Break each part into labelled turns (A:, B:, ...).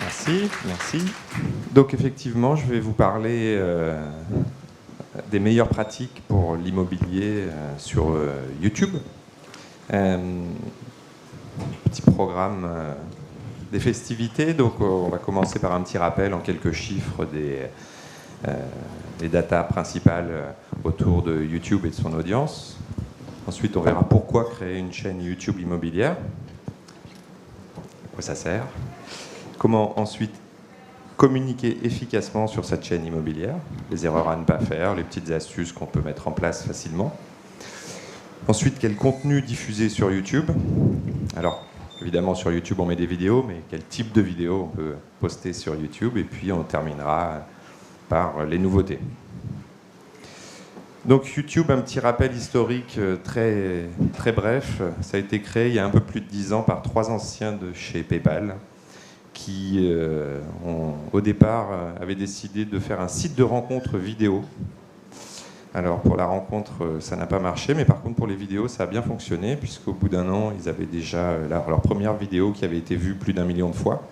A: Merci, merci. Donc effectivement, je vais vous parler des meilleures pratiques pour l'immobilier sur YouTube. Petit programme des festivités. Donc on va commencer par un petit rappel en quelques chiffres des datas principales autour de YouTube et de son audience. Ensuite, on verra pourquoi créer une chaîne YouTube immobilière. À quoi ça sert? Comment ensuite communiquer efficacement sur cette chaîne immobilière, les erreurs à ne pas faire, les petites astuces qu'on peut mettre en place facilement. Ensuite, quel contenu diffuser sur YouTube? Alors, évidemment, sur YouTube, on met des vidéos, mais quel type de vidéos on peut poster sur YouTube? Et puis, on terminera par les nouveautés. Donc, YouTube, un petit rappel historique très, très bref. Ça a été créé il y a un peu plus de 10 ans par 3 anciens de chez PayPal, qui, au départ, avaient décidé de faire un site de rencontre vidéo. Alors, pour la rencontre, ça n'a pas marché, mais par contre, pour les vidéos, ça a bien fonctionné, puisqu'au bout d'un an, ils avaient déjà leur première vidéo qui avait été vue plus d'1 million de fois.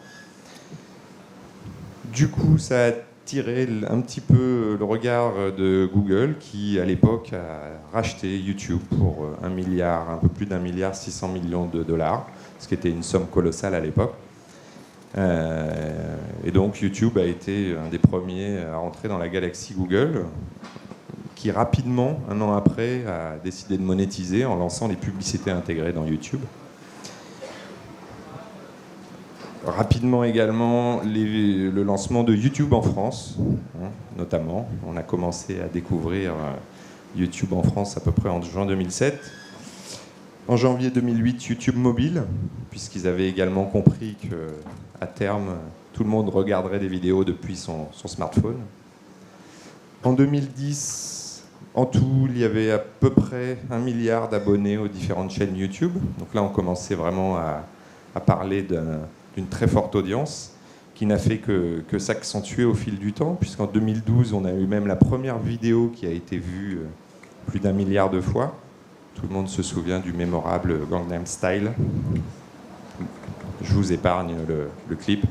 A: Du coup, ça a attiré un petit peu le regard de Google, qui, à l'époque, a racheté YouTube pour un peu plus d'1 milliard 600 millions de dollars, ce qui était une somme colossale à l'époque. Et donc YouTube a été un des premiers à entrer dans la galaxie Google, qui rapidement, un an après, a décidé de monétiser en lançant les publicités intégrées dans YouTube. Rapidement également, le lancement de YouTube en France, notamment. On a commencé à découvrir YouTube en France à peu près en juin 2007. En janvier 2008, YouTube mobile, puisqu'ils avaient également compris qu'à terme, tout le monde regarderait des vidéos depuis son smartphone. En 2010, en tout, il y avait à peu près 1 milliard d'abonnés aux différentes chaînes YouTube. Donc là, on commençait vraiment à parler d'une très forte audience, qui n'a fait que s'accentuer au fil du temps, puisqu'en 2012, on a eu même la première vidéo qui a été vue plus d'1 milliard de fois. Tout le monde se souvient du mémorable Gangnam Style. Je vous épargne le clip.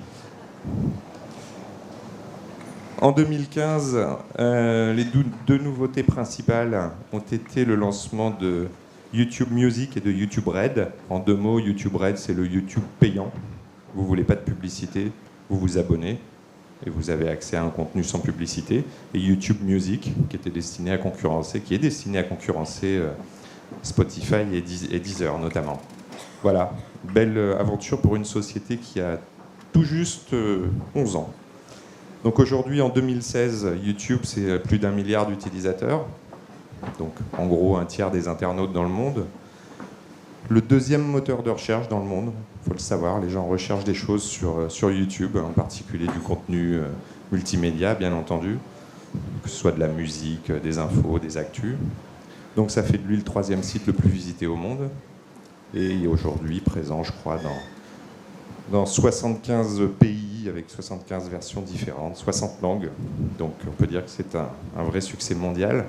A: En 2015, les deux nouveautés principales ont été le lancement de YouTube Music et de YouTube Red. En 2 mots, YouTube Red, c'est le YouTube payant. Vous ne voulez pas de publicité, vous vous abonnez et vous avez accès à un contenu sans publicité. Et YouTube Music, qui est destiné à concurrencer Spotify et Deezer notamment. Voilà, belle aventure pour une société qui a tout juste 11 ans. Donc aujourd'hui, en 2016, YouTube, c'est plus d'1 milliard d'utilisateurs. Donc en gros, un tiers des internautes dans le monde. Le 2e moteur de recherche dans le monde, il faut le savoir. Les gens recherchent des choses sur YouTube, en particulier du contenu multimédia, bien entendu, que ce soit de la musique, des infos, des actus. Donc ça fait de lui le 3e site le plus visité au monde. Et il est aujourd'hui présent, je crois, dans 75 pays, avec 75 versions différentes, 60 langues. Donc on peut dire que c'est un vrai succès mondial.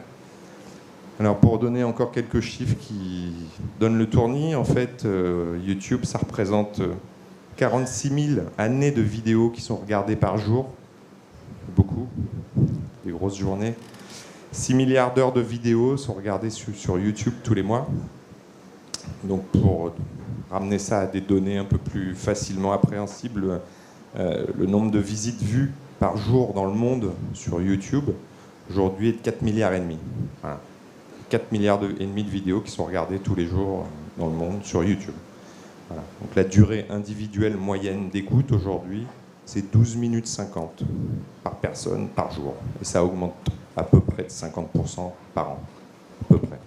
A: Alors pour donner encore quelques chiffres qui donnent le tournis, en fait, YouTube, ça représente 46 000 années de vidéos qui sont regardées par jour. Beaucoup, des grosses journées. 6 milliards d'heures de vidéos sont regardées sur YouTube tous les mois. Donc pour ramener ça à des données un peu plus facilement appréhensibles, le nombre de visites vues par jour dans le monde sur YouTube, aujourd'hui, est de 4 milliards et demi. Voilà. 4 milliards et demi de vidéos qui sont regardées tous les jours dans le monde sur YouTube. Voilà. Donc la durée individuelle moyenne d'écoute aujourd'hui, c'est 12 minutes 50 par personne par jour. Et ça augmente à peu près de 50% par an. À peu près.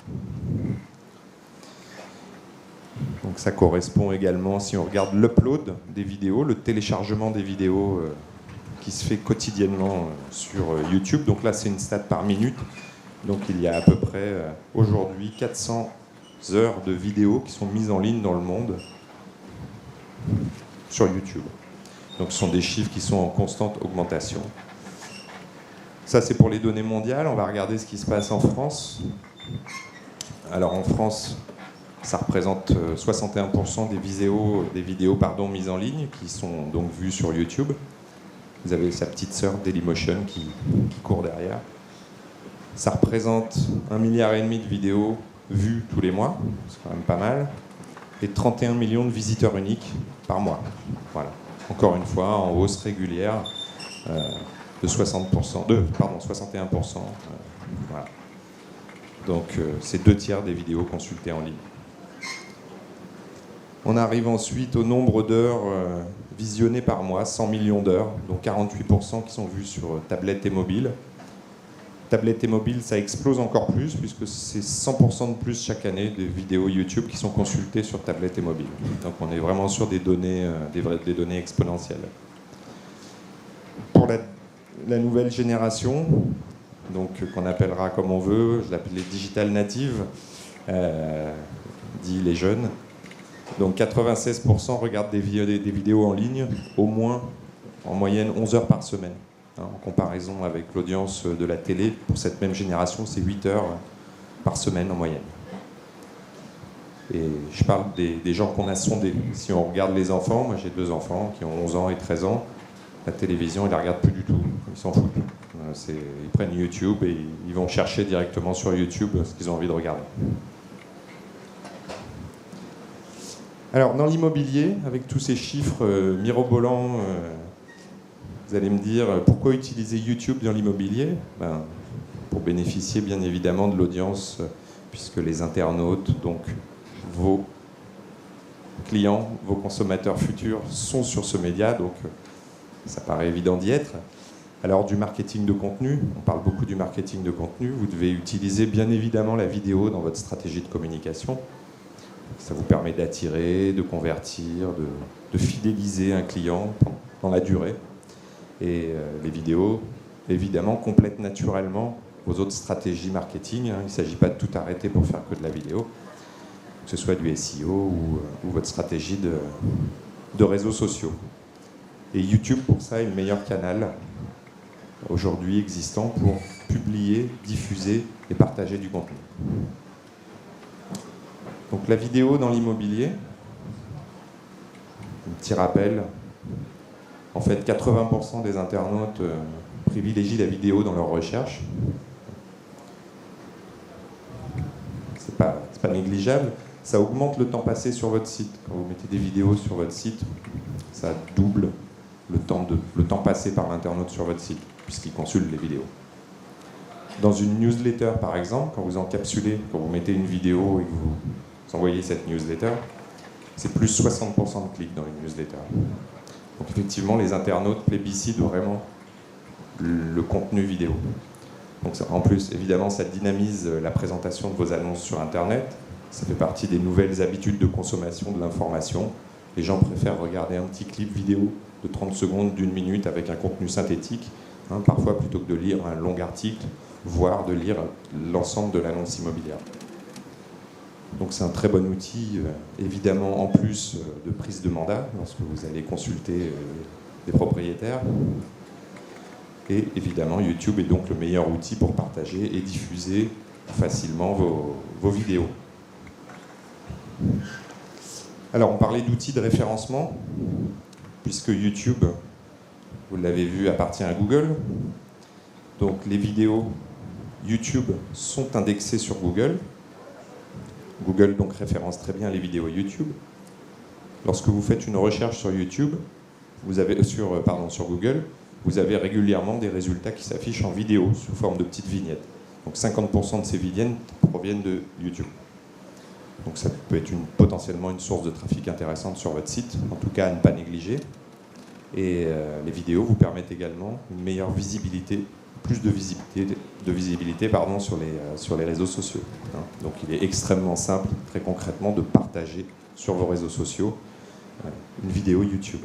A: Donc ça correspond également, si on regarde l'upload des vidéos, le téléchargement des vidéos qui se fait quotidiennement sur YouTube. Donc là, c'est une stat par minute. Donc il y a à peu près aujourd'hui 400 heures de vidéos qui sont mises en ligne dans le monde sur YouTube. Donc ce sont des chiffres qui sont en constante augmentation. Ça, c'est pour les données mondiales. On va regarder ce qui se passe en France. Alors en France, Ça représente 61% des vidéos mises en ligne qui sont donc vues sur YouTube. Vous avez sa petite sœur Dailymotion qui court derrière. Ça représente 1,5 milliard de vidéos vues tous les mois, c'est quand même pas mal, et 31 millions de visiteurs uniques par mois. Voilà. Encore une fois, en hausse régulière de 61%. Voilà. Donc c'est 2/3 des vidéos consultées en ligne. On arrive ensuite au nombre d'heures visionnées par mois, 100 millions d'heures, dont 48% qui sont vues sur tablette et mobile. Tablette et mobile, ça explose encore plus, puisque c'est 100% de plus chaque année des vidéos YouTube qui sont consultées sur tablette et mobile. Donc on est vraiment sur des données, des données exponentielles. Pour la nouvelle génération, donc qu'on appellera comme on veut, je l'appelle les digital natives, dit les jeunes. Donc 96% regardent des vidéos en ligne, au moins en moyenne 11 heures par semaine. En comparaison avec l'audience de la télé, pour cette même génération, c'est 8 heures par semaine en moyenne. Et je parle des gens qu'on a sondés. Si on regarde les enfants, moi j'ai 2 enfants qui ont 11 ans et 13 ans, la télévision, ils ne la regardent plus du tout, ils s'en foutent. Ils prennent YouTube et ils vont chercher directement sur YouTube ce qu'ils ont envie de regarder. Alors, dans l'immobilier, avec tous ces chiffres mirobolants, vous allez me dire, pourquoi utiliser YouTube dans l'immobilier ? Pour bénéficier bien évidemment de l'audience, puisque les internautes, donc vos clients, vos consommateurs futurs, sont sur ce média, donc ça paraît évident d'y être. Alors, du marketing de contenu, on parle beaucoup du marketing de contenu, vous devez utiliser bien évidemment la vidéo dans votre stratégie de communication. Ça vous permet d'attirer, de convertir, de fidéliser un client dans la durée. Et les vidéos, évidemment, complètent naturellement vos autres stratégies marketing. Il ne s'agit pas de tout arrêter pour faire que de la vidéo, que ce soit du SEO ou votre stratégie de réseaux sociaux. Et YouTube, pour ça, est le meilleur canal aujourd'hui existant pour publier, diffuser et partager du contenu. Donc la vidéo dans l'immobilier, un petit rappel, en fait 80% des internautes privilégient la vidéo dans leur recherche. C'est pas négligeable, ça augmente le temps passé sur votre site. Quand vous mettez des vidéos sur votre site, ça double le temps passé par l'internaute sur votre site, puisqu'il consulte les vidéos. Dans une newsletter par exemple, quand vous encapsulez, quand vous mettez une vidéo et que vous envoyez cette newsletter, c'est plus 60% de clics dans une newsletter. Donc effectivement, les internautes plébiscitent vraiment le contenu vidéo. Donc en plus, évidemment, ça dynamise la présentation de vos annonces sur Internet. Ça fait partie des nouvelles habitudes de consommation de l'information. Les gens préfèrent regarder un petit clip vidéo de 30 secondes, d'1 minute avec un contenu synthétique, parfois plutôt que de lire un long article, voire de lire l'ensemble de l'annonce immobilière. Donc c'est un très bon outil, évidemment en plus de prise de mandat, lorsque vous allez consulter des propriétaires. Et évidemment, YouTube est donc le meilleur outil pour partager et diffuser facilement vos vidéos. Alors on parlait d'outils de référencement, puisque YouTube, vous l'avez vu, appartient à Google. Donc les vidéos YouTube sont indexées sur Google. Google donc référence très bien les vidéos YouTube. Lorsque vous faites une recherche sur YouTube, sur Google, vous avez régulièrement des résultats qui s'affichent en vidéo sous forme de petites vignettes. Donc 50% de ces vignettes proviennent de YouTube. Donc ça peut être potentiellement une source de trafic intéressante sur votre site, en tout cas à ne pas négliger. Et les vidéos vous permettent également une meilleure visibilité, plus de visibilité sur les réseaux sociaux. Donc il est extrêmement simple, très concrètement, de partager sur vos réseaux sociaux une vidéo YouTube.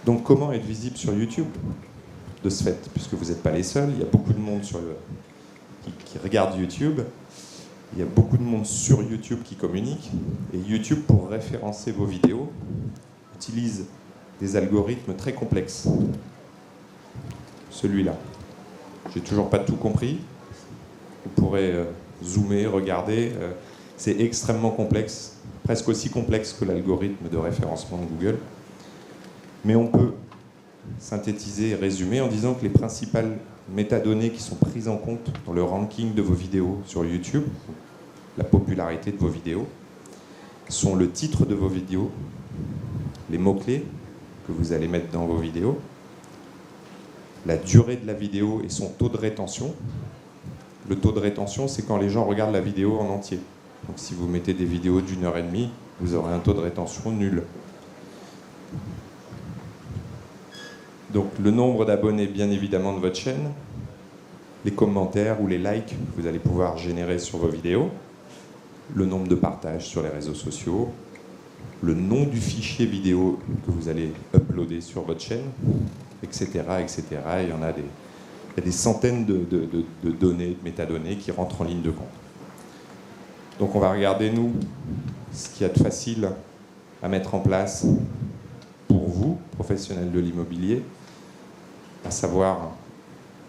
A: Donc comment être visible sur YouTube ? De ce fait, puisque vous n'êtes pas les seuls, il y a beaucoup de monde qui regarde YouTube, il y a beaucoup de monde sur YouTube qui communique, et YouTube, pour référencer vos vidéos, utilise des algorithmes très complexes. Celui-là. J'ai toujours pas tout compris. Vous pourrez zoomer, regarder. C'est extrêmement complexe, presque aussi complexe que l'algorithme de référencement de Google. Mais on peut synthétiser et résumer en disant que les principales métadonnées qui sont prises en compte dans le ranking de vos vidéos sur YouTube, la popularité de vos vidéos, sont le titre de vos vidéos, les mots-clés que vous allez mettre dans vos vidéos, la durée de la vidéo et son taux de rétention. Le taux de rétention, c'est quand les gens regardent la vidéo en entier. Donc si vous mettez des vidéos d'1h30, vous aurez un taux de rétention nul. Donc le nombre d'abonnés, bien évidemment, de votre chaîne, les commentaires ou les likes que vous allez pouvoir générer sur vos vidéos, le nombre de partages sur les réseaux sociaux, le nom du fichier vidéo que vous allez uploader sur votre chaîne, etc. etc. Il y en a des centaines de données, de métadonnées qui rentrent en ligne de compte. Donc on va regarder, nous, ce qu'il y a de facile à mettre en place pour vous, professionnels de l'immobilier, à savoir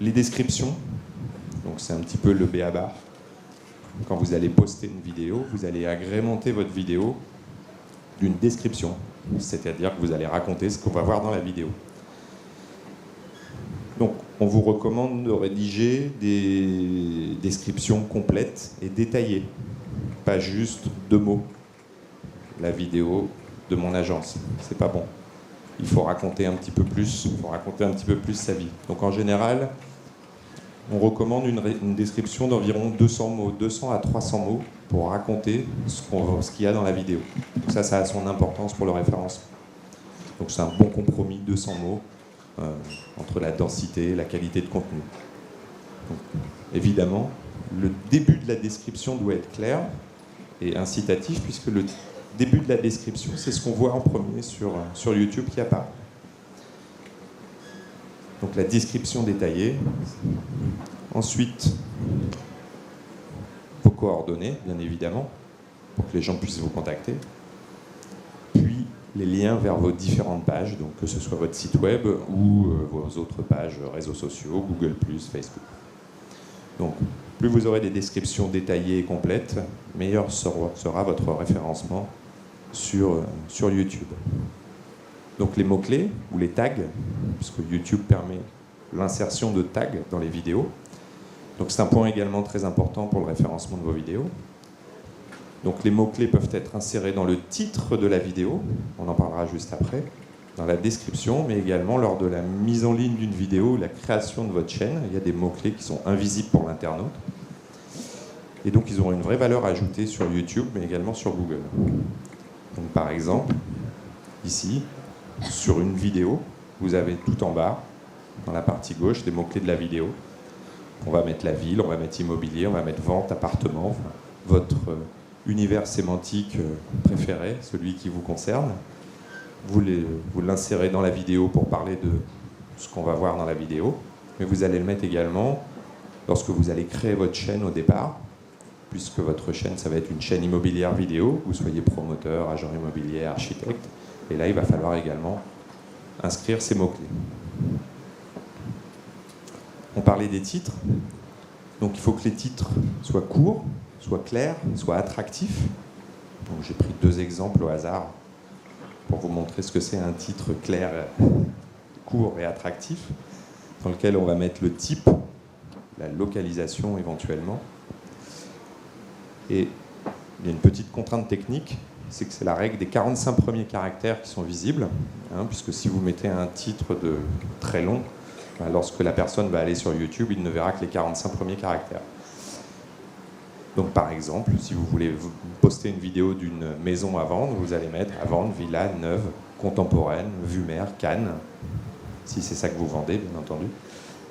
A: les descriptions. Donc c'est un petit peu le b.a.-ba. Quand vous allez poster une vidéo, vous allez agrémenter votre vidéo d'une description. C'est-à-dire que vous allez raconter ce qu'on va voir dans la vidéo. Donc on vous recommande de rédiger des descriptions complètes et détaillées. Pas juste 2 mots. La vidéo de mon agence, c'est pas bon. Il faut raconter un petit peu plus, sa vie. Donc en général, on recommande une description d'environ 200 mots, 200 à 300 mots pour raconter ce qu'il y a dans la vidéo. Donc ça a son importance pour le référencement. Donc c'est un bon compromis, 200 mots, entre la densité et la qualité de contenu. Donc, évidemment, le début de la description doit être clair et incitatif, puisque le début de la description, c'est ce qu'on voit en premier sur YouTube qui apparaît. Donc la description détaillée. Ensuite, vos coordonnées, bien évidemment, pour que les gens puissent vous contacter. Puis les liens vers vos différentes pages, donc que ce soit votre site web ou vos autres pages, réseaux sociaux, Google+, Facebook. Donc, plus vous aurez des descriptions détaillées et complètes, meilleur sera votre référencement sur YouTube. Donc les mots-clés ou les tags, puisque YouTube permet l'insertion de tags dans les vidéos. Donc c'est un point également très important pour le référencement de vos vidéos. Donc les mots-clés peuvent être insérés dans le titre de la vidéo, on en parlera juste après, dans la description, mais également lors de la mise en ligne d'une vidéo, la création de votre chaîne. Il y a des mots-clés qui sont invisibles pour l'internaute. Et donc ils auront une vraie valeur ajoutée sur YouTube, mais également sur Google. Donc par exemple, ici, sur une vidéo, vous avez tout en bas, dans la partie gauche, les mots-clés de la vidéo. On va mettre la ville, on va mettre immobilier, on va mettre vente, appartement, enfin, votre univers sémantique préféré, celui qui vous concerne. Vous l'insérez dans la vidéo pour parler de ce qu'on va voir dans la vidéo, mais vous allez le mettre également lorsque vous allez créer votre chaîne au départ, puisque votre chaîne, ça va être une chaîne immobilière vidéo, vous soyez promoteur, agent immobilier, architecte. Et là, il va falloir également inscrire ces mots-clés. On parlait des titres. Donc il faut que les titres soient courts, soient clairs, soient attractifs. Donc j'ai pris 2 exemples au hasard pour vous montrer ce que c'est un titre clair, court et attractif, dans lequel on va mettre le type, la localisation éventuellement. Et il y a une petite contrainte technique, c'est que c'est la règle des 45 premiers caractères qui sont visibles, puisque si vous mettez un titre très long, lorsque la personne va aller sur YouTube, il ne verra que les 45 premiers caractères. Donc par exemple, si vous voulez poster une vidéo d'une maison à vendre, vous allez mettre à vendre, villa, neuve, contemporaine, vue mer, Cannes, si c'est ça que vous vendez, bien entendu.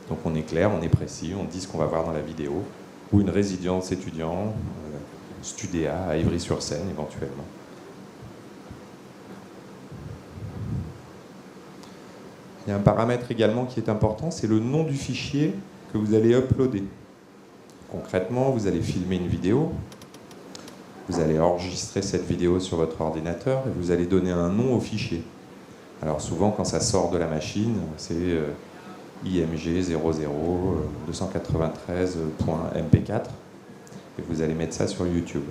A: Donc on est clair, on est précis, on dit ce qu'on va voir dans la vidéo, ou une résidence étudiant, Studéa à Ivry-sur-Seine éventuellement. Il y a un paramètre également qui est important, c'est le nom du fichier que vous allez uploader. Concrètement, vous allez filmer une vidéo, vous allez enregistrer cette vidéo sur votre ordinateur et vous allez donner un nom au fichier. Alors souvent, quand ça sort de la machine, c'est IMG 00 293.mp4. et vous allez mettre ça sur YouTube.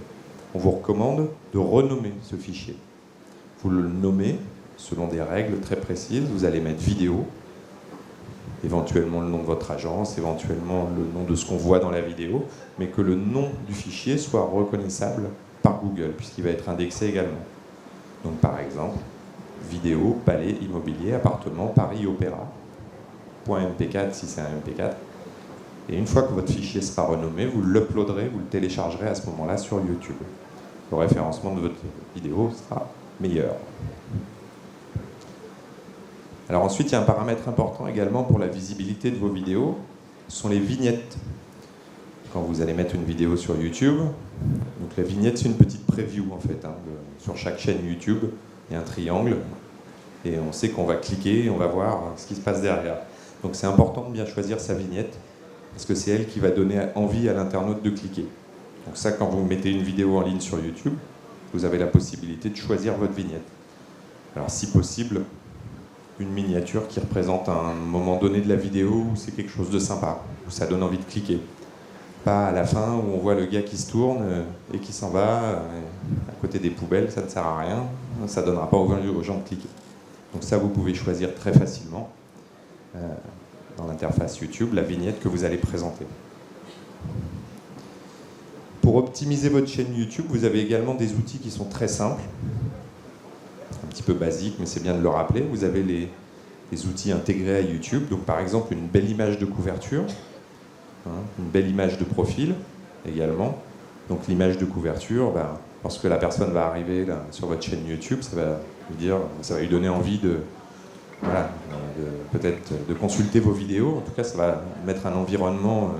A: On vous recommande de renommer ce fichier. Vous le nommez selon des règles très précises. Vous allez mettre vidéo, éventuellement le nom de votre agence, éventuellement le nom de ce qu'on voit dans la vidéo, mais que le nom du fichier soit reconnaissable par Google, puisqu'il va être indexé également. Donc par exemple, vidéo, palais, immobilier, appartement, Paris Opéra, .mp4 si c'est un mp4. Et une fois que votre fichier sera renommé, vous l'uploaderez, vous le téléchargerez à ce moment-là sur YouTube. Le référencement de votre vidéo sera meilleur. Alors ensuite, il y a un paramètre important également pour la visibilité de vos vidéos, ce sont les vignettes. Quand vous allez mettre une vidéo sur YouTube, donc la vignette c'est une petite preview en fait, sur chaque chaîne YouTube, il y a un triangle, et on sait qu'on va cliquer et on va voir ce qui se passe derrière. Donc c'est important de bien choisir sa vignette, parce que c'est elle qui va donner envie à l'internaute de cliquer. Donc ça, quand vous mettez une vidéo en ligne sur YouTube, vous avez la possibilité de choisir votre vignette. Alors si possible, une miniature qui représente un moment donné de la vidéo où c'est quelque chose de sympa, où ça donne envie de cliquer. Pas à la fin où on voit le gars qui se tourne et qui s'en va à côté des poubelles, ça ne sert à rien, ça ne donnera pas envie aux gens de cliquer. Donc ça, vous pouvez choisir très facilement dans l'interface YouTube la vignette que vous allez présenter. Pour optimiser votre chaîne YouTube, vous avez également des outils qui sont très simples, un petit peu basiques, mais c'est bien de le rappeler. Vous avez les outils intégrés à YouTube, donc par exemple une belle image de couverture, une belle image de profil également. Donc l'image de couverture, lorsque la personne va arriver là, sur votre chaîne YouTube, ça va lui donner envie peut-être de consulter vos vidéos. En tout cas, ça va mettre un environnement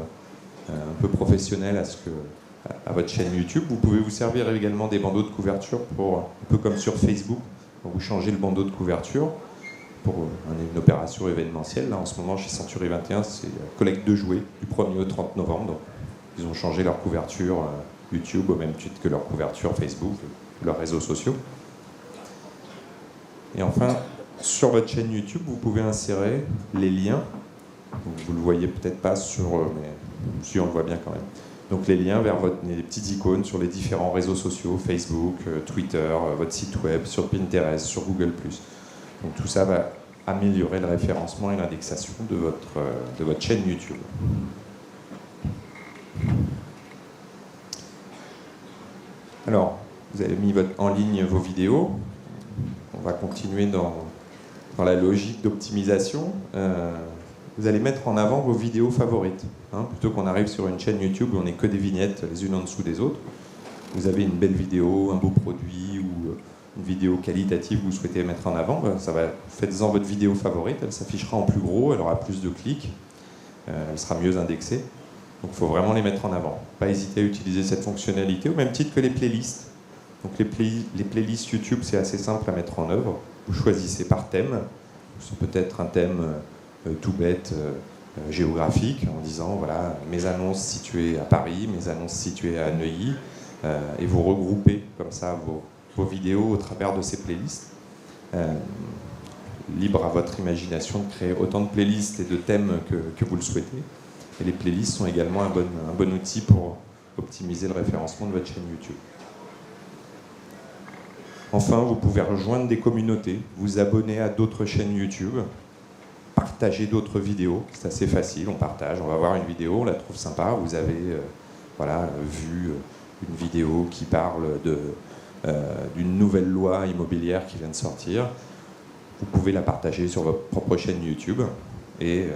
A: un peu professionnel à votre chaîne YouTube. Vous pouvez vous servir également des bandeaux de couverture un peu comme sur Facebook, quand vous changez le bandeau de couverture pour une opération événementielle. Là, en ce moment, chez Century 21, c'est la collecte de jouets du 1er au 30 novembre. Donc, ils ont changé leur couverture YouTube au même titre que leur couverture Facebook, leurs réseaux sociaux. Et enfin, sur votre chaîne YouTube, vous pouvez insérer les liens. Vous ne le voyez peut-être pas mais si on le voit bien quand même. Donc les liens vers les petites icônes sur les différents réseaux sociaux, Facebook, Twitter, votre site web, sur Pinterest, sur Google+. Donc tout ça va améliorer le référencement et l'indexation de votre chaîne YouTube. Alors, vous avez mis en ligne vos vidéos. On va continuer dans la logique d'optimisation. Vous allez mettre en avant vos vidéos favorites. Plutôt qu'on arrive sur une chaîne YouTube où on n'est que des vignettes les unes en dessous des autres. Vous avez une belle vidéo, un beau produit ou une vidéo qualitative que vous souhaitez mettre en avant. Faites-en votre vidéo favorite, elle s'affichera en plus gros, elle aura plus de clics, elle sera mieux indexée. Donc il faut vraiment les mettre en avant. Pas hésiter à utiliser cette fonctionnalité au même titre que les playlists. Donc les playlists YouTube, c'est assez simple à mettre en œuvre. Vous choisissez par thème. C'est peut-être un thème tout bête, géographique, en disant voilà, mes annonces situées à Paris, mes annonces situées à Neuilly, et vous regroupez comme ça vos vidéos au travers de ces playlists. Libre à votre imagination de créer autant de playlists et de thèmes que vous le souhaitez. Et les playlists sont également un bon outil pour optimiser le référencement de votre chaîne YouTube. Enfin, vous pouvez rejoindre des communautés, vous abonner à d'autres chaînes YouTube, partager d'autres vidéos, c'est assez facile, on partage, on va voir une vidéo, on la trouve sympa, vous avez vu une vidéo qui parle d'une nouvelle loi immobilière qui vient de sortir, vous pouvez la partager sur votre propre chaîne YouTube et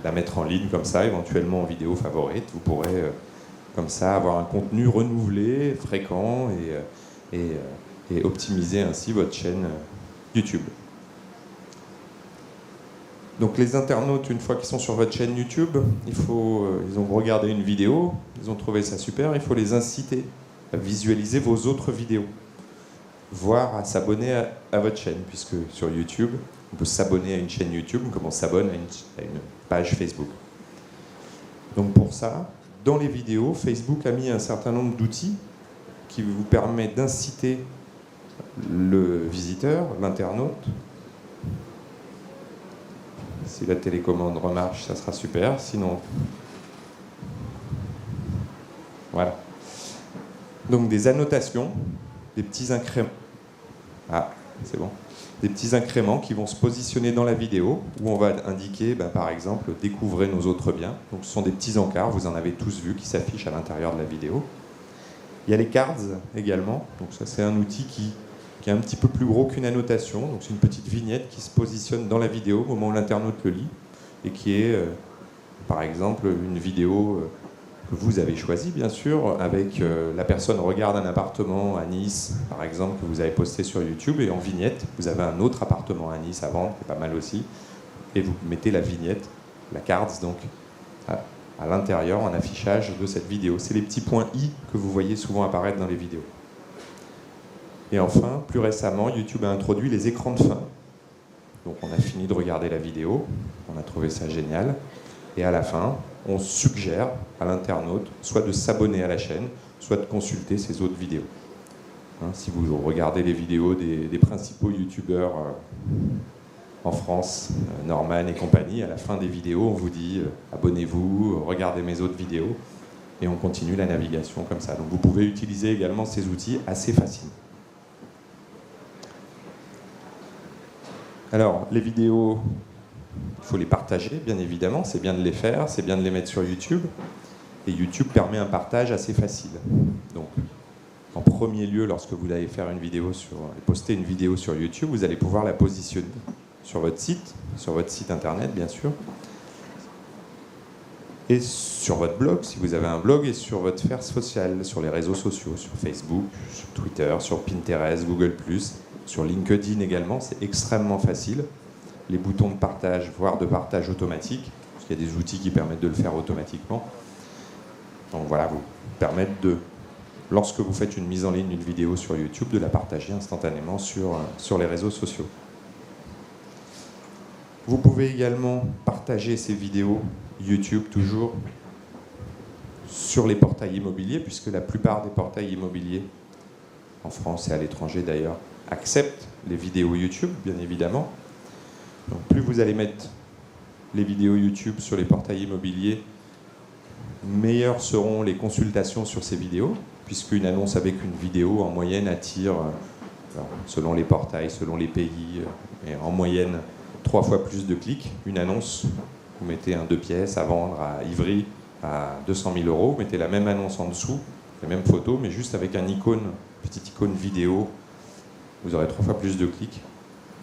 A: la mettre en ligne comme ça, éventuellement en vidéo favorite. Vous pourrez comme ça avoir un contenu renouvelé, fréquent et optimiser ainsi votre chaîne YouTube. Donc les internautes, une fois qu'ils sont sur votre chaîne YouTube, ils ont regardé une vidéo, ils ont trouvé ça super, il faut les inciter à visualiser vos autres vidéos, voire à s'abonner à votre chaîne, puisque sur YouTube, on peut s'abonner à une chaîne YouTube comme on s'abonne à une page Facebook. Donc pour ça, dans les vidéos, Facebook a mis un certain nombre d'outils qui vous permettent d'inciter le visiteur, l'internaute. Si la télécommande remarche, ça sera super. Sinon, voilà. Donc des annotations, des petits incréments. Ah, c'est bon. Des petits incréments qui vont se positionner dans la vidéo, où on va indiquer, par exemple, découvrez nos autres biens. Donc ce sont des petits encarts, vous en avez tous vu, qui s'affichent à l'intérieur de la vidéo. Il y a les cards également. Donc ça, c'est un outil qui est un petit peu plus gros qu'une annotation. Donc c'est une petite vignette qui se positionne dans la vidéo au moment où l'internaute le lit, et qui est, par exemple, une vidéo que vous avez choisie, bien sûr, avec la personne regarde un appartement à Nice, par exemple, que vous avez posté sur YouTube, et en vignette, vous avez un autre appartement à Nice à vendre, qui est pas mal aussi, et vous mettez la vignette, la cards, donc, à l'intérieur, en affichage de cette vidéo. C'est les petits points I que vous voyez souvent apparaître dans les vidéos. Et enfin, plus récemment, YouTube a introduit les écrans de fin. Donc on a fini de regarder la vidéo, on a trouvé ça génial, et à la fin, on suggère à l'internaute soit de s'abonner à la chaîne, soit de consulter ses autres vidéos. Si vous regardez les vidéos des principaux youtubeurs en France, Norman et compagnie, à la fin des vidéos, on vous dit abonnez-vous, regardez mes autres vidéos, et on continue la navigation comme ça. Donc vous pouvez utiliser également ces outils assez facilement. Alors, les vidéos, il faut les partager, bien évidemment, c'est bien de les faire, c'est bien de les mettre sur YouTube, et YouTube permet un partage assez facile. Donc, en premier lieu, lorsque vous allez faire une vidéo poster une vidéo sur YouTube, vous allez pouvoir la positionner sur votre site internet, bien sûr, et sur votre blog, si vous avez un blog, et sur votre sphère sociale, sur les réseaux sociaux, sur Facebook, sur Twitter, sur Pinterest, Google+, sur LinkedIn également, c'est extrêmement facile. Les boutons de partage, voire de partage automatique, parce qu'il y a des outils qui permettent de le faire automatiquement. Donc voilà, vous permettent de, lorsque vous faites une mise en ligne d'une vidéo sur YouTube, de la partager instantanément sur les réseaux sociaux. Vous pouvez également partager ces vidéos YouTube toujours sur les portails immobiliers, puisque la plupart des portails immobiliers, en France et à l'étranger d'ailleurs, acceptent les vidéos YouTube, bien évidemment. Donc plus vous allez mettre les vidéos YouTube sur les portails immobiliers, meilleures seront les consultations sur ces vidéos, puisqu'une annonce avec une vidéo, en moyenne, attire, selon les portails, selon les pays, et en moyenne, 3 fois plus de clics. Une annonce, vous mettez un 2 pièces à vendre à Ivry à 200 000 €, vous mettez la même annonce en dessous, les mêmes photos, mais juste avec un icône, petite icône vidéo, vous aurez 3 fois plus de clics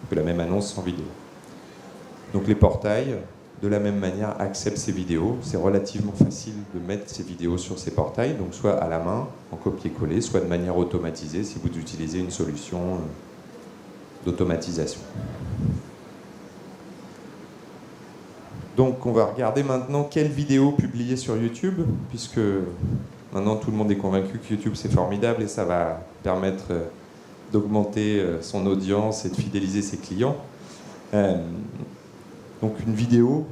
A: que la même annonce sans vidéo. Donc les portails, de la même manière, acceptent ces vidéos. C'est relativement facile de mettre ces vidéos sur ces portails, donc soit à la main, en copier-coller, soit de manière automatisée, si vous utilisez une solution d'automatisation. Donc on va regarder maintenant quelles vidéos publier sur YouTube, puisque maintenant tout le monde est convaincu que YouTube c'est formidable et ça va permettre d'augmenter son audience et de fidéliser ses clients. Donc une vidéo,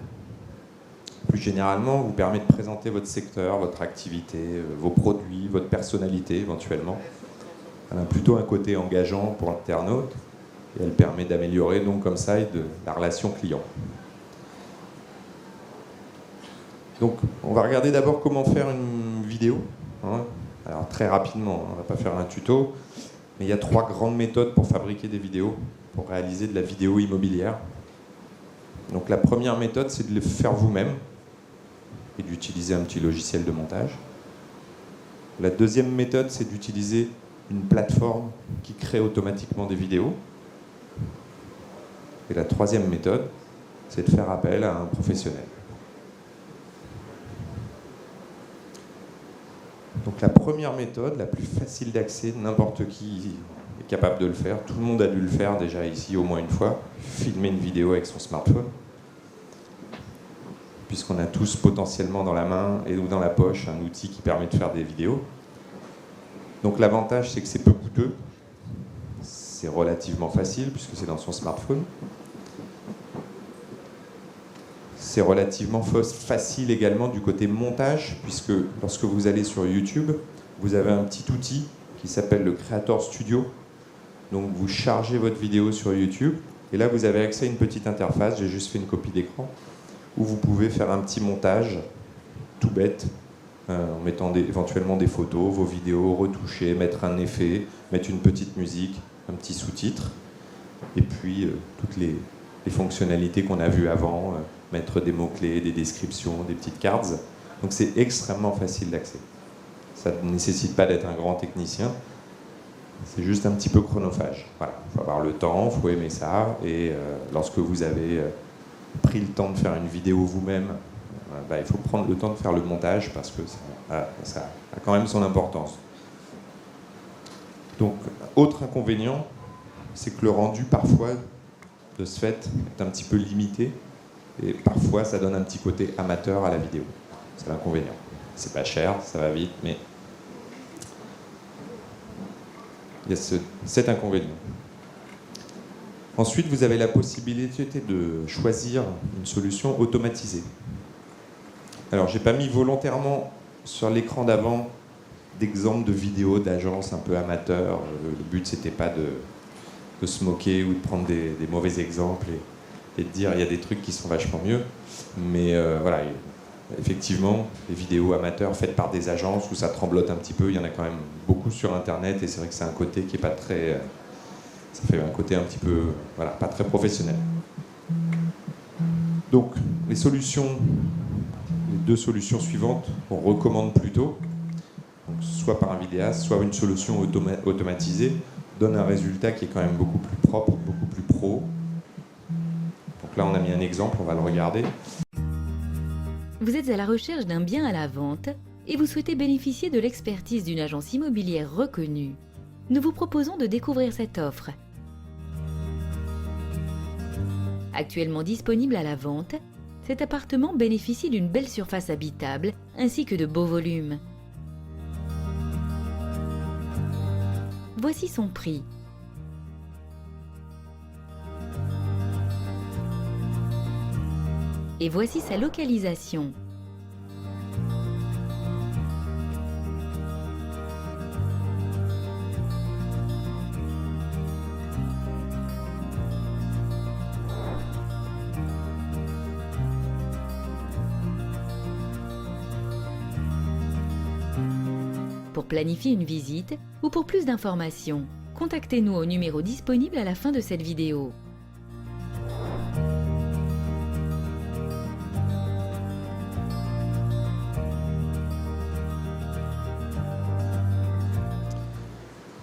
A: plus généralement, vous permet de présenter votre secteur, votre activité, vos produits, votre personnalité éventuellement. Elle a plutôt un côté engageant pour l'internaute et elle permet d'améliorer donc comme ça la relation client. Donc on va regarder d'abord comment faire une vidéo. Alors très rapidement, on ne va pas faire un tuto, mais il y a 3 grandes méthodes pour fabriquer des vidéos, pour réaliser de la vidéo immobilière. Donc la première méthode, c'est de le faire vous-même et d'utiliser un petit logiciel de montage. La deuxième méthode, c'est d'utiliser une plateforme qui crée automatiquement des vidéos. Et la troisième méthode, c'est de faire appel à un professionnel. Donc la première méthode, la plus facile d'accès, n'importe qui est capable de le faire. Tout le monde a dû le faire déjà ici au moins une fois, filmer une vidéo avec son smartphone, puisqu'on a tous potentiellement dans la main et ou dans la poche un outil qui permet de faire des vidéos. Donc l'avantage, c'est que c'est peu coûteux, c'est relativement facile puisque c'est dans son smartphone. C'est relativement facile également du côté montage, puisque lorsque vous allez sur YouTube, vous avez un petit outil qui s'appelle le Creator Studio. Donc vous chargez votre vidéo sur YouTube, et là vous avez accès à une petite interface, j'ai juste fait une copie d'écran, où vous pouvez faire un petit montage tout bête en mettant éventuellement des photos, vos vidéos, retoucher, mettre un effet, mettre une petite musique, un petit sous-titre, et puis toutes les fonctionnalités qu'on a vues avant, mettre des mots-clés, des descriptions, des petites cards. Donc c'est extrêmement facile d'accès. Ça ne nécessite pas d'être un grand technicien, c'est juste un petit peu chronophage. Voilà, il faut avoir le temps, il faut aimer ça, et lorsque vous avez pris le temps de faire une vidéo vous-même, il faut prendre le temps de faire le montage parce que ça a quand même son importance. Donc, autre inconvénient, c'est que le rendu parfois, de ce fait, est un petit peu limité, et parfois ça donne un petit côté amateur à la vidéo. C'est l'inconvénient. C'est pas cher, ça va vite, mais il y a cet inconvénient. Ensuite, vous avez la possibilité de choisir une solution automatisée. Alors, j'ai pas mis volontairement sur l'écran d'avant d'exemples de vidéos d'agences un peu amateurs. Le but, c'était pas de se moquer ou de prendre des mauvais exemples et de dire il y a des trucs qui sont vachement mieux. Mais voilà, effectivement, les vidéos amateurs faites par des agences où ça tremblote un petit peu, il y en a quand même beaucoup sur Internet, et c'est vrai que c'est un côté qui est pas très... ça fait un côté un petit peu, voilà, pas très professionnel. Donc, les deux solutions suivantes, on recommande plutôt, donc, soit par un vidéaste, soit une solution automatisée, donne un résultat qui est quand même beaucoup plus propre, beaucoup plus pro. Donc là, on a mis un exemple, on va le regarder.
B: Vous êtes à la recherche d'un bien à la vente et vous souhaitez bénéficier de l'expertise d'une agence immobilière reconnue. Nous vous proposons de découvrir cette offre. Actuellement disponible à la vente, cet appartement bénéficie d'une belle surface habitable ainsi que de beaux volumes. Voici son prix. Et voici sa localisation. Pour planifier une visite ou pour plus d'informations, contactez-nous au numéro disponible à la fin de cette vidéo.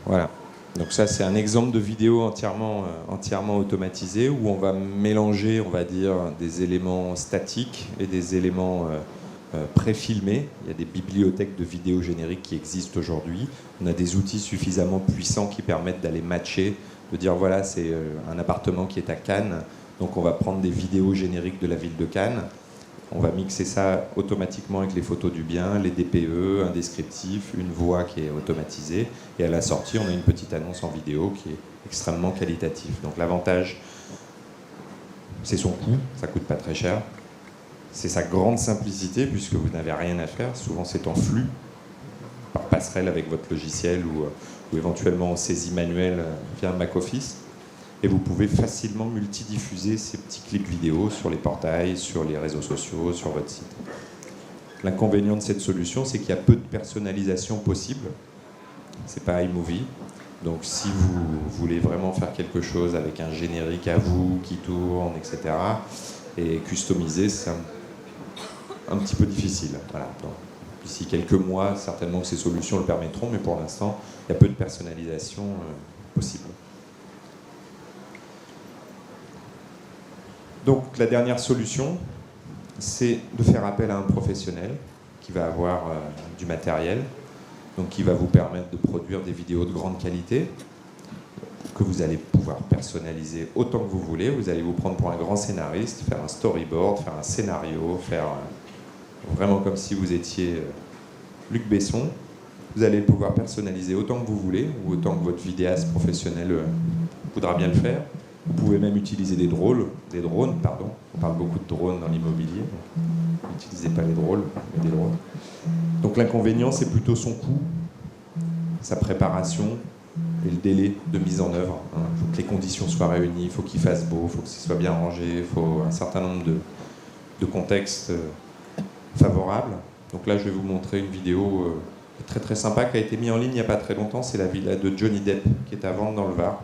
A: Voilà. Donc ça, c'est un exemple de vidéo entièrement automatisée où on va mélanger, on va dire, des éléments statiques et des éléments préfilmés. Il y a des bibliothèques de vidéos génériques qui existent aujourd'hui. On a des outils suffisamment puissants qui permettent d'aller matcher, de dire voilà, c'est un appartement qui est à Cannes, donc on va prendre des vidéos génériques de la ville de Cannes. On va mixer ça automatiquement avec les photos du bien, les DPE, un descriptif, une voix qui est automatisée. Et à la sortie, on a une petite annonce en vidéo qui est extrêmement qualitative. Donc l'avantage, c'est son coût, ça coûte pas très cher. C'est sa grande simplicité puisque vous n'avez rien à faire. Souvent, c'est en flux, par passerelle avec votre logiciel ou éventuellement en saisie manuelle via un back-office. Et vous pouvez facilement multidiffuser ces petits clips vidéo sur les portails, sur les réseaux sociaux, sur votre site. L'inconvénient de cette solution, c'est qu'il y a peu de personnalisation possible. C'est pas iMovie. Donc si vous voulez vraiment faire quelque chose avec un générique à vous qui tourne, etc., et customiser, c'est un petit peu difficile. Voilà. Donc, d'ici quelques mois, certainement que ces solutions le permettront, mais pour l'instant, il y a peu de personnalisation possible. Donc la dernière solution, c'est de faire appel à un professionnel qui va avoir du matériel, donc qui va vous permettre de produire des vidéos de grande qualité, que vous allez pouvoir personnaliser autant que vous voulez. Vous allez vous prendre pour un grand scénariste, faire un storyboard, faire un scénario, faire vraiment comme si vous étiez Luc Besson. Vous allez pouvoir personnaliser autant que vous voulez, ou autant que votre vidéaste professionnel voudra bien le faire. Vous pouvez même utiliser des drones. On parle beaucoup de drones dans l'immobilier. N'utilisez pas les drones, mais des drones. Donc l'inconvénient, c'est plutôt son coût, sa préparation et le délai de mise en œuvre. Il faut que les conditions soient réunies, il faut qu'il fasse beau, il faut que ce soit bien rangé, il faut un certain nombre de contextes favorables. Donc là, je vais vous montrer une vidéo très très sympa qui a été mise en ligne il n'y a pas très longtemps. C'est la villa de Johnny Depp qui est à vendre dans le Var.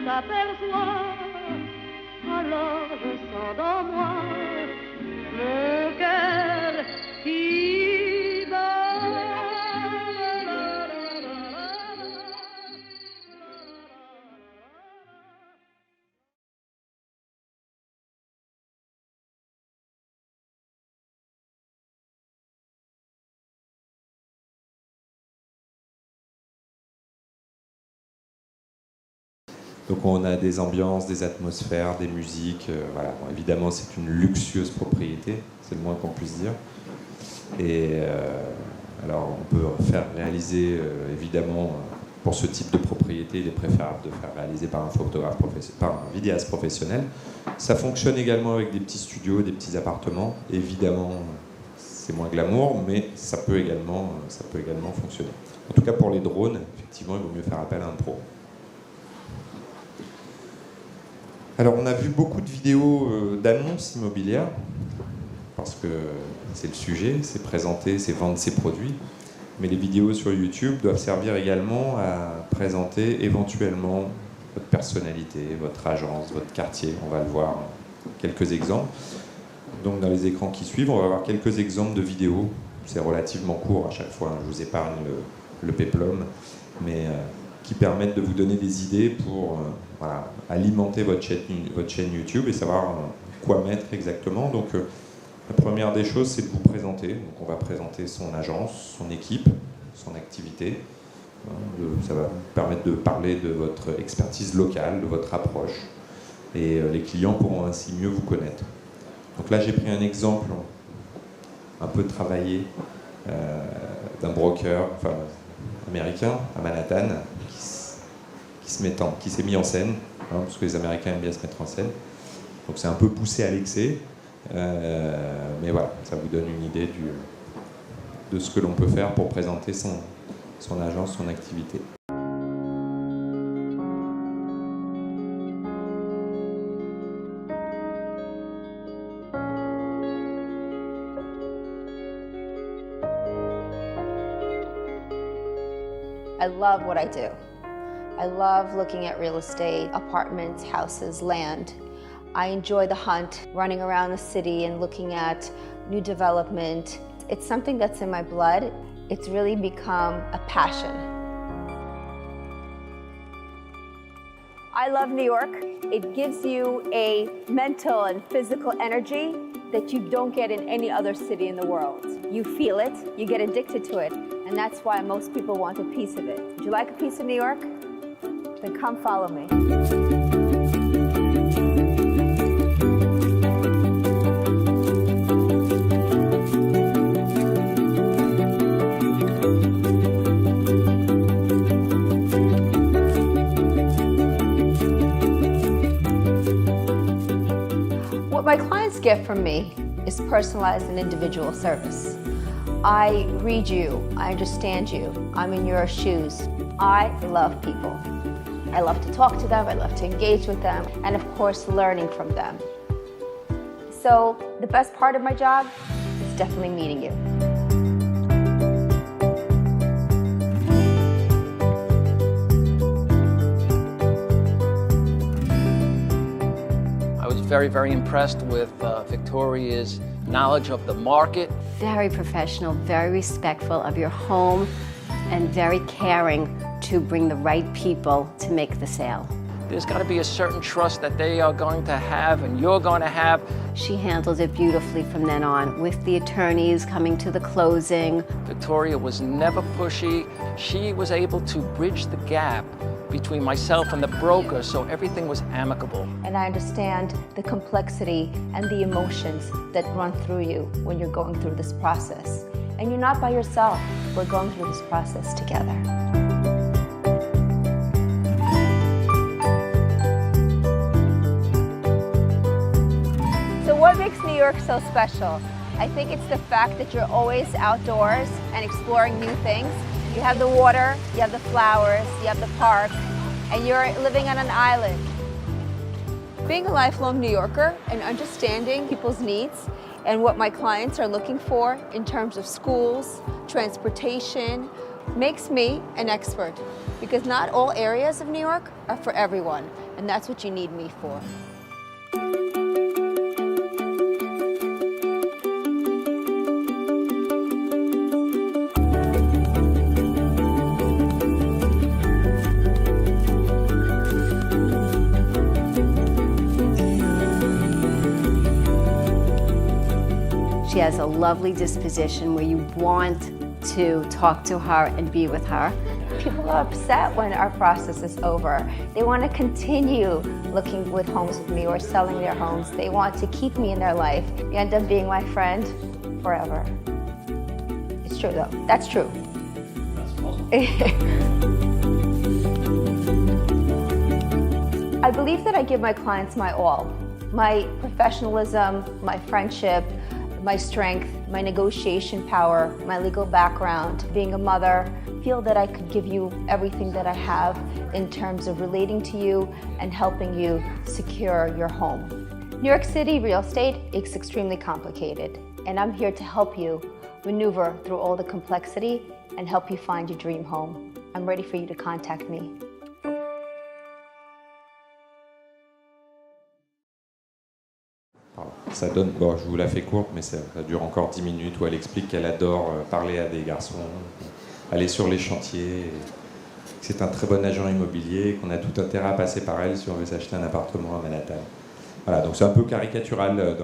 C: T'aperçois, alors je sens dans moi mon cœur qui bat.
A: Donc on a des ambiances, des atmosphères, des musiques. Voilà. Bon, évidemment, c'est une luxueuse propriété, c'est le moins qu'on puisse dire. Et alors on peut faire réaliser, évidemment, pour ce type de propriété, il est préférable de faire réaliser par un photographe par un vidéaste professionnel. Ça fonctionne également avec des petits studios, des petits appartements. Évidemment, c'est moins glamour, mais ça peut également fonctionner. En tout cas, pour les drones, effectivement, il vaut mieux faire appel à un pro. Alors, on a vu beaucoup de vidéos d'annonces immobilières, parce que c'est le sujet, c'est présenter, c'est vendre ses produits. Mais les vidéos sur YouTube doivent servir également à présenter éventuellement votre personnalité, votre agence, votre quartier. On va le voir, quelques exemples. Donc, dans les écrans qui suivent, on va voir quelques exemples de vidéos. C'est relativement court à chaque fois, hein. Je vous épargne le péplum, mais qui permettent de vous donner des idées pour voilà, alimenter votre chaîne YouTube et savoir quoi mettre exactement. Donc la première des choses, c'est de vous présenter. Donc on va présenter son agence, son équipe, son activité. Ça va vous permettre de parler de votre expertise locale, de votre approche. Et les clients pourront ainsi mieux vous connaître. Donc là, j'ai pris un exemple un peu travaillé d'un broker américain à Manhattan qui s'est mis en scène, hein, parce que les Américains aiment bien se mettre en scène. Donc c'est un peu poussé à l'excès, mais voilà, ça vous donne une idée de ce que l'on peut faire pour présenter son agence, son activité.
D: I love what I do. I love looking at real estate, apartments, houses, land. I enjoy the hunt, running around the city and looking at new development. It's something that's in my blood. It's really become a passion. I love New York. It gives you a mental and physical energy that you don't get in any other city in the world. You feel it, you get addicted to it, and that's why most people want a piece of it. Would you like a piece of New York? Then come follow me. What my clients get from me is personalized and individual service. I read you, I understand you, I'm in your shoes. I love people. I love to talk to them, I love to engage with them, and of course, learning from them. So the best part of my job is definitely meeting you.
E: I was very, very impressed with Victoria's knowledge of the market.
D: Very professional, very respectful of your home, and very caring to bring the right people to make the sale.
E: There's got to be a certain trust that they are going to have and you're going to have.
D: She handled it beautifully from then on, with the attorneys coming to the closing.
E: Victoria was never pushy. She was able to bridge the gap between myself and the broker, so everything was amicable.
D: And I understand the complexity and the emotions that run through you when you're going through this process. And you're not by yourself. We're going through this process together. So what makes New York so special? I think it's the fact that you're always outdoors and exploring new things. You have the water, you have the flowers, you have the park, and you're living on an island. Being a lifelong New Yorker and understanding people's needs and what my clients are looking for in terms of schools, transportation, makes me an expert, because not all areas of New York are for everyone, and that's what you need me for. She has a lovely disposition where you want to talk to her and be with her. People are upset when our process is over. They want to continue looking with homes with me or selling their homes. They want to keep me in their life. You end up being my friend forever. It's true though. That's true. I believe that I give my clients my all. My professionalism, my friendship, my strength, my negotiation power, my legal background, being a mother. I feel that I could give you everything that I have in terms of relating to you and helping you secure your home. New York City real estate is extremely complicated, and I'm here to help you maneuver through all the complexity and help you find your dream home. I'm ready for you to contact me.
A: Ça donne, bon, je vous la fais courte, mais ça dure encore 10 minutes, où elle explique qu'elle adore parler à des garçons, aller sur les chantiers, que c'est un très bon agent immobilier, qu'on a tout intérêt à passer par elle si on veut s'acheter un appartement à Manhattan. Voilà, donc c'est un peu caricatural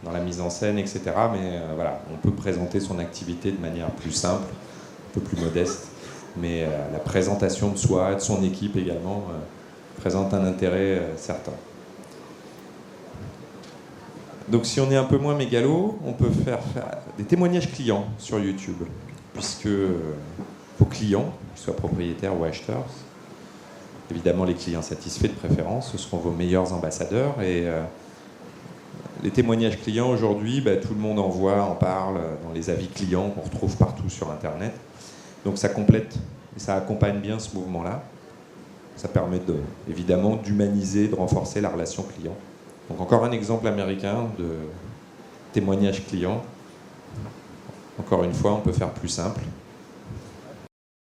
A: dans la mise en scène, etc. Mais voilà, on peut présenter son activité de manière plus simple, un peu plus modeste, mais la présentation de soi, de son équipe également, présente un intérêt certain. Donc si on est un peu moins mégalo, on peut faire des témoignages clients sur YouTube, puisque vos clients, qu'ils soient propriétaires ou acheteurs, évidemment les clients satisfaits de préférence, ce seront vos meilleurs ambassadeurs. Et les témoignages clients aujourd'hui, tout le monde en voit, en parle dans les avis clients qu'on retrouve partout sur Internet. Donc ça complète et ça accompagne bien ce mouvement-là. Ça permet évidemment d'humaniser, de renforcer la relation client. Donc encore un exemple américain de témoignage client. Encore une fois, on peut faire plus simple.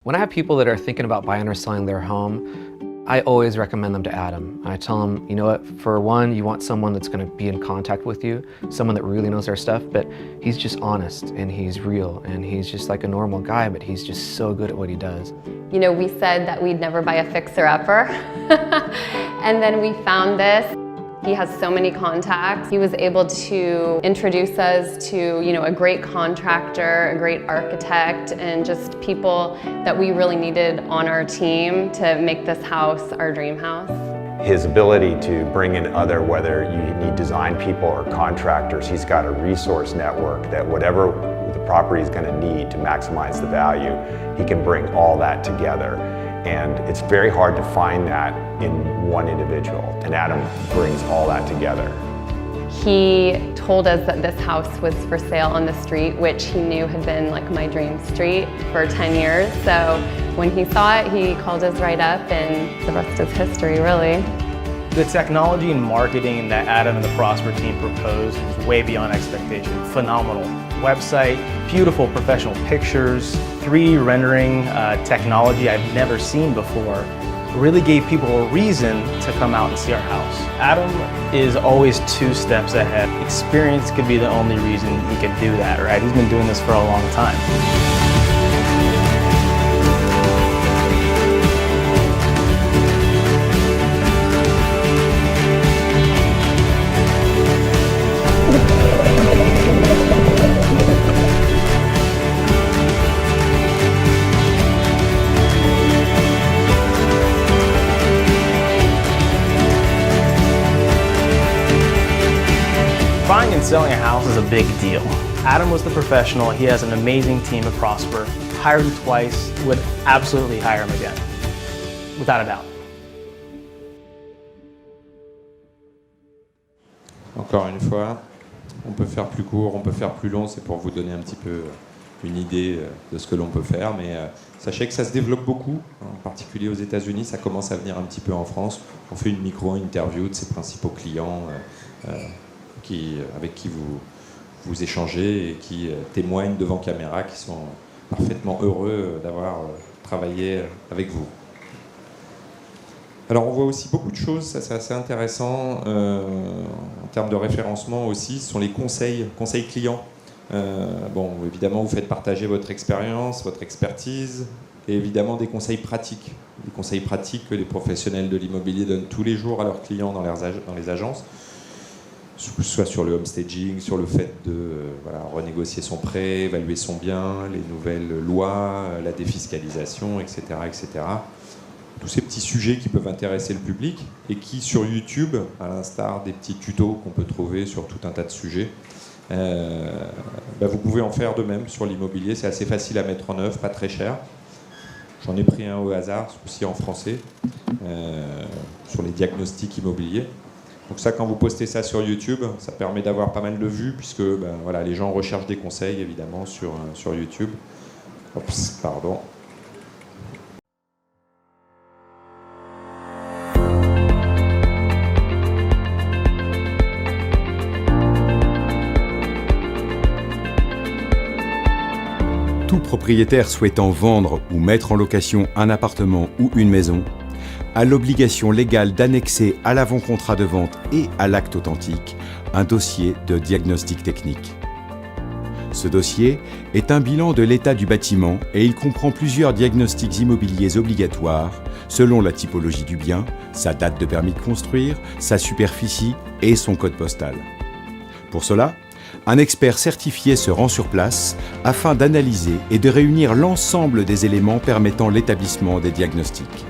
F: When I have people that are thinking about buying or selling their home, I always recommend them to Adam. I tell them, you know what, for one, you want someone that's going to be in contact with you, someone that really knows their stuff, but he's just honest and he's real and he's just like a normal guy, but he's just so good at what he does.
G: You know, we said that we'd never buy a fixer-upper, and then we found this. He has so many contacts. He was able to introduce us to, you know, a great contractor, a great architect, and just people that we really needed on our team to make this house our dream house.
H: His ability to bring in other, whether you need design people or contractors, he's got a resource network that whatever the property is going to need to maximize the value, he can bring all that together. And it's very hard to find that in one individual. And Adam brings all that together.
G: He told us that this house was for sale on the street, which he knew had been like my dream street for 10 years. So when he saw it, he called us right up, and the rest is history, really.
I: The technology and marketing that Adam and the Prosper team proposed was way beyond expectation. Phenomenal website, beautiful professional pictures, 3D rendering technology I've never seen before. Really gave people a reason to come out and see our house. Adam is always 2 steps ahead. Experience could be the only reason he could do that, right? He's been doing this for a long time. Buying and selling a house is a big deal. Adam was the professional. He has an amazing team at Prosper. Hired him twice, would absolutely hire him again, without a doubt.
A: Encore une fois, on peut faire plus court, on peut faire plus long, c'est pour vous donner un petit peu une idée de ce que l'on peut faire, mais sachez que ça se développe beaucoup, en particulier aux États-Unis, ça commence à venir un petit peu en France. On fait une micro-interview de ses principaux clients avec qui vous échangez et qui témoignent devant caméra, qui sont parfaitement heureux d'avoir travaillé avec vous. Alors on voit aussi beaucoup de choses, ça c'est assez intéressant en termes de référencement aussi, ce sont les conseils clients. Bon, évidemment vous faites partager votre expérience, votre expertise et évidemment des conseils pratiques que les professionnels de l'immobilier donnent tous les jours à leurs clients dans les agences, soit sur le homestaging, sur le fait de renégocier son prêt, évaluer son bien, les nouvelles lois, la défiscalisation, etc., etc. Tous ces petits sujets qui peuvent intéresser le public et qui, sur YouTube, à l'instar des petits tutos qu'on peut trouver sur tout un tas de sujets, vous pouvez en faire de même sur l'immobilier. C'est assez facile à mettre en œuvre, pas très cher. J'en ai pris un au hasard, aussi en français, sur les diagnostics immobiliers. Donc ça, quand vous postez ça sur YouTube, ça permet d'avoir pas mal de vues, puisque les gens recherchent des conseils, évidemment, sur YouTube. Oups, pardon.
J: Tout propriétaire souhaitant vendre ou mettre en location un appartement ou une maison a l'obligation légale d'annexer à l'avant-contrat de vente et à l'acte authentique un dossier de diagnostic technique. Ce dossier est un bilan de l'état du bâtiment et il comprend plusieurs diagnostics immobiliers obligatoires selon la typologie du bien, sa date de permis de construire, sa superficie et son code postal. Pour cela, un expert certifié se rend sur place afin d'analyser et de réunir l'ensemble des éléments permettant l'établissement des diagnostics.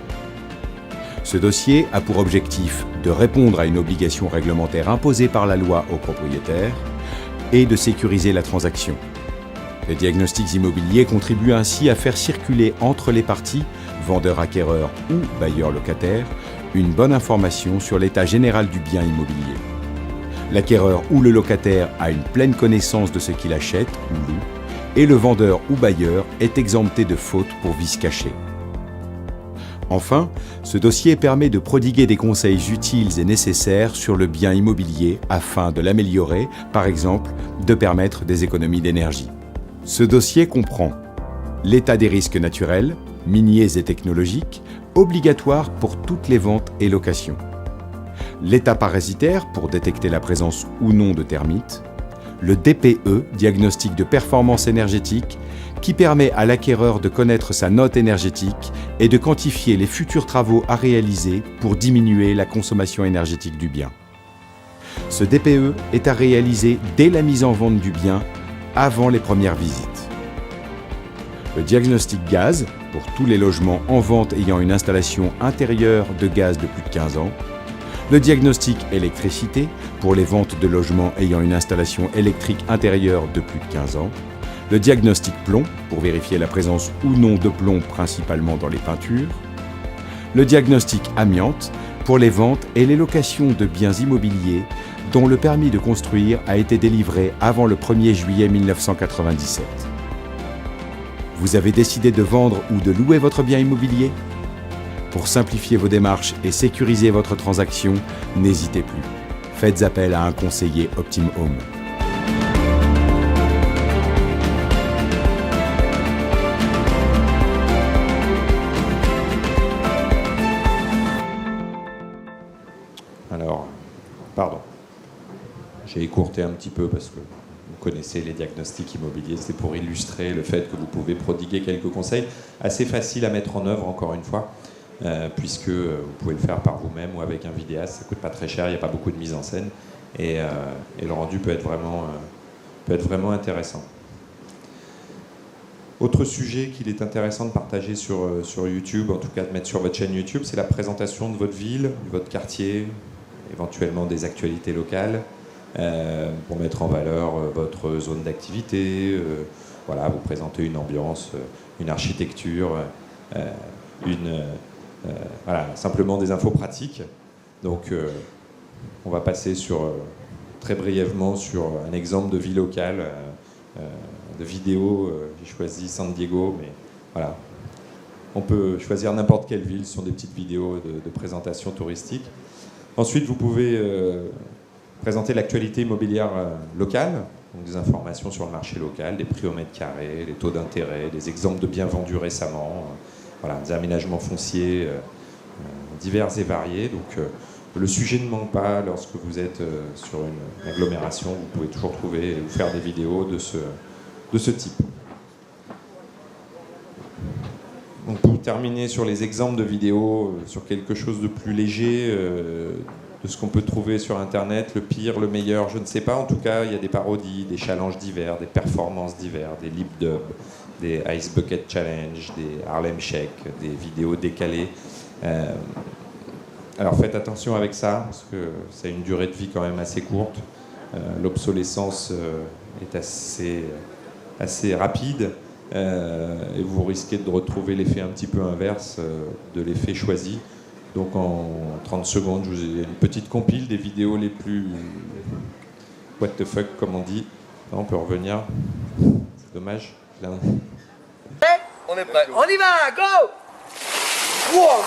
J: Ce dossier a pour objectif de répondre à une obligation réglementaire imposée par la loi aux propriétaires et de sécuriser la transaction. Les diagnostics immobiliers contribuent ainsi à faire circuler entre les parties, vendeurs-acquéreurs ou bailleurs-locataires, une bonne information sur l'état général du bien immobilier. L'acquéreur ou le locataire a une pleine connaissance de ce qu'il achète ou loue, et le vendeur ou bailleur est exempté de faute pour vice caché. Enfin, ce dossier permet de prodiguer des conseils utiles et nécessaires sur le bien immobilier afin de l'améliorer, par exemple, de permettre des économies d'énergie. Ce dossier comprend l'état des risques naturels, miniers et technologiques, obligatoire pour toutes les ventes et locations. L'état parasitaire pour détecter la présence ou non de termites. Le DPE, diagnostic de performance énergétique, qui permet à l'acquéreur de connaître sa note énergétique et de quantifier les futurs travaux à réaliser pour diminuer la consommation énergétique du bien. Ce DPE est à réaliser dès la mise en vente du bien, avant les premières visites. Le diagnostic gaz, pour tous les logements en vente ayant une installation intérieure de gaz de plus de 15 ans. Le diagnostic électricité, pour les ventes de logements ayant une installation électrique intérieure de plus de 15 ans. Le diagnostic plomb, pour vérifier la présence ou non de plomb principalement dans les peintures. Le diagnostic amiante, pour les ventes et les locations de biens immobiliers dont le permis de construire a été délivré avant le 1er juillet 1997. Vous avez décidé de vendre ou de louer votre bien immobilier ? Pour simplifier vos démarches et sécuriser votre transaction, n'hésitez plus. Faites appel à un conseiller Optim Home.
A: Alors, pardon, j'ai écourté un petit peu parce que vous connaissez les diagnostics immobiliers, c'est pour illustrer le fait que vous pouvez prodiguer quelques conseils assez faciles à mettre en œuvre, encore une fois, puisque vous pouvez le faire par vous-même ou avec un vidéaste, ça ne coûte pas très cher, il n'y a pas beaucoup de mise en scène, et le rendu peut être vraiment intéressant. Autre sujet qu'il est intéressant de partager sur YouTube, en tout cas de mettre sur votre chaîne YouTube, c'est la présentation de votre ville, de votre quartier, éventuellement des actualités locales, pour mettre en valeur votre zone d'activité, voilà, vous présenter une ambiance, une architecture, voilà, simplement des infos pratiques. Donc on va passer très brièvement sur un exemple de vie locale, de vidéo. J'ai choisi San Diego, mais voilà, on peut choisir n'importe quelle ville, ce sont des petites vidéos de présentation touristique. Ensuite, vous pouvez présenter l'actualité immobilière locale, donc des informations sur le marché local, des prix au mètre carré, les taux d'intérêt, des exemples de biens vendus récemment, voilà, des aménagements fonciers divers et variés. Donc le sujet ne manque pas lorsque vous êtes sur une agglomération, vous pouvez toujours trouver ou faire des vidéos de ce type. Donc pour terminer sur les exemples de vidéos, sur quelque chose de plus léger, de ce qu'on peut trouver sur Internet, le pire, le meilleur, je ne sais pas. En tout cas, il y a des parodies, des challenges divers, des performances divers, des lip dubs, des Ice Bucket Challenge, des Harlem Shake, des vidéos décalées. Alors faites attention avec ça, parce que ça a une durée de vie quand même assez courte. L'obsolescence est assez rapide. Et vous risquez de retrouver l'effet un petit peu inverse de l'effet choisi. Donc en 30 secondes, je vous ai une petite compile des vidéos les plus what the fuck, comme on dit. Là, on peut revenir. C'est dommage. Là.
K: On est prêt. On y va, go! Wow.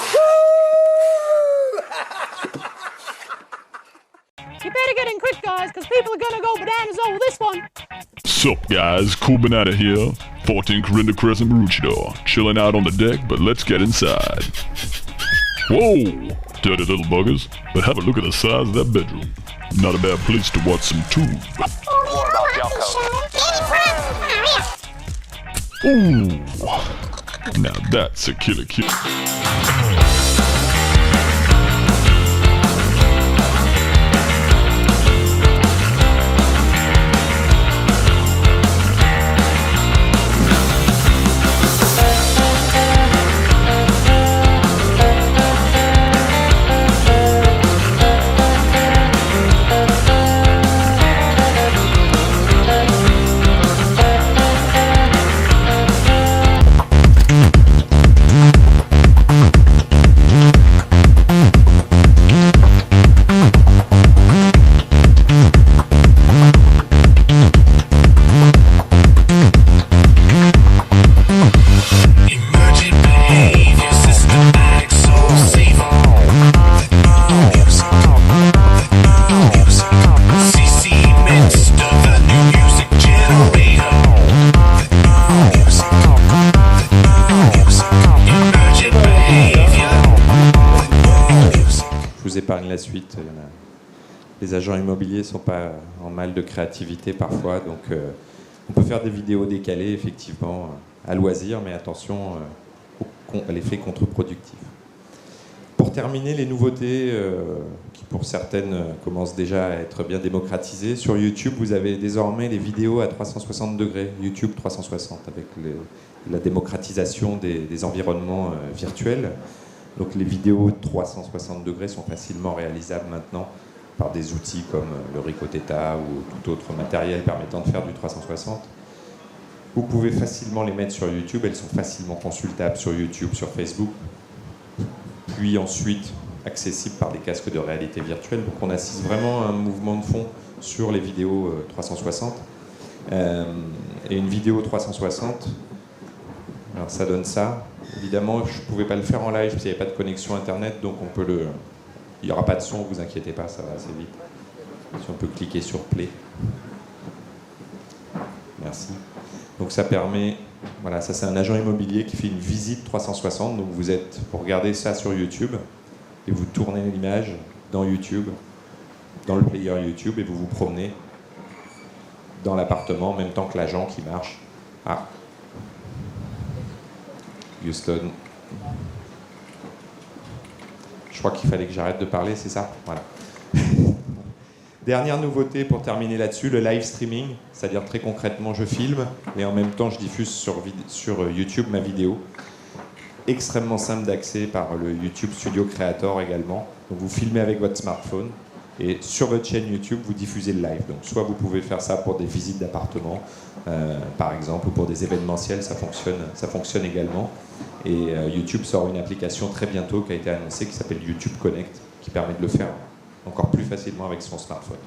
L: You better get in quick, guys, because people are gonna go bananas over this one.
M: Sup, guys? Cool Banana here. 14 Corinda Crescent Maroochydore. Chilling out on the deck, but let's get inside. Whoa! Dirty little buggers. But have a look at the size of that bedroom. Not a bad place to watch some tube. Ooh! Now that's a killer kill.
A: la suite. Les agents immobiliers ne sont pas en mal de créativité parfois, donc on peut faire des vidéos décalées, effectivement, à loisir, mais attention à l'effet contre-productif. Pour terminer, les nouveautés qui pour certaines commencent déjà à être bien démocratisées, sur YouTube, vous avez désormais les vidéos à 360 degrés, YouTube 360, avec la démocratisation des environnements virtuels. Donc les vidéos 360 degrés sont facilement réalisables maintenant par des outils comme le Ricoh Theta ou tout autre matériel permettant de faire du 360. Vous pouvez facilement les mettre sur YouTube, elles sont facilement consultables sur YouTube, sur Facebook, puis ensuite accessibles par des casques de réalité virtuelle. Donc on assiste vraiment à un mouvement de fond sur les vidéos 360. Et une vidéo 360, alors ça donne ça. Évidemment, je ne pouvais pas le faire en live parce qu'il n'y avait pas de connexion internet, donc on peut il n'y aura pas de son, vous inquiétez pas, ça va assez vite. Si on peut cliquer sur play. Merci. Donc ça permet, voilà, ça c'est un agent immobilier qui fait une visite 360. Donc vous regardez ça sur YouTube et vous tournez l'image dans YouTube, dans le player YouTube, et vous vous promenez dans l'appartement en même temps que l'agent qui marche. Ah, Houston. Je crois qu'il fallait que j'arrête de parler, c'est ça? Voilà. Dernière nouveauté pour terminer là-dessus, le live streaming, c'est-à-dire très concrètement je filme et en même temps je diffuse sur YouTube ma vidéo. Extrêmement simple d'accès par le YouTube Studio Creator également. Donc vous filmez avec votre smartphone et sur votre chaîne YouTube vous diffusez le live. Donc soit vous pouvez faire ça pour des visites d'appartements par exemple, ou pour des événementiels, ça fonctionne également. Et YouTube sort une application très bientôt qui a été annoncée qui s'appelle YouTube Connect, qui permet de le faire encore plus facilement avec son smartphone.